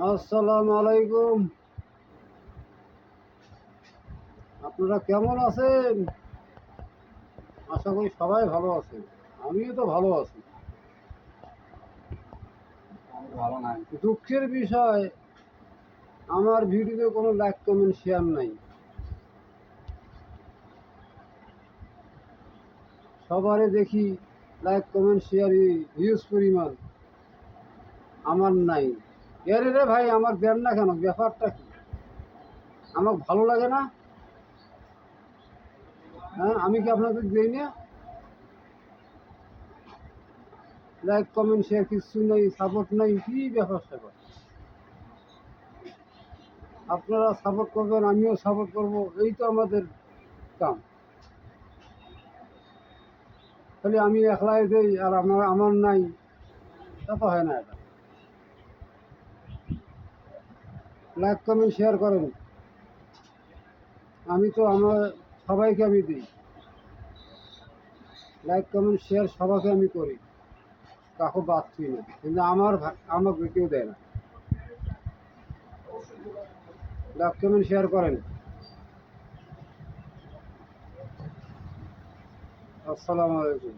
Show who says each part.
Speaker 1: আসসালামু আলাইকুম। আপনারা কেমন আছেন? আশা করি সবাই ভালো আছেন। আমিও তো ভালো আছি।
Speaker 2: ভালো নাই।
Speaker 1: দুঃখের বিষয়, আমার ভিডিওতে কোনো লাইক কমেন্ট শেয়ার নাই। সবারে দেখি লাইক কমেন্ট শেয়ার হিউজ পরিমাণ, আমার নাই। এরে রে ভাই, আমার দেন না কেন? ব্যাপারটা কি? আমার ভালো লাগে না? হ্যাঁ, আমি কি আপনাদের দিই না? লাইক কমেন্ট শেয়ার কিছু নেই, সাপোর্ট নাই, কি ব্যাপার স্যাপার? আপনারা সাপোর্ট করবেন, আমিও সাপোর্ট করব, এই তো আমাদের কাম। খালি আমি একলাই দেই আর আমার নাই, তা তো হয় না। এটা লাইক কমেন্ট শেয়ার করেন, আমি তো আমার সবাইকে আমি দিই। লাইক কমেন্ট শেয়ার সবাইকে আমি করি, কাকু বাঁচছি না, কিন্তু আমাকে কেউ দেয় না। লাইক কমেন্ট শেয়ার করেন। আসসালামু আলাইকুম।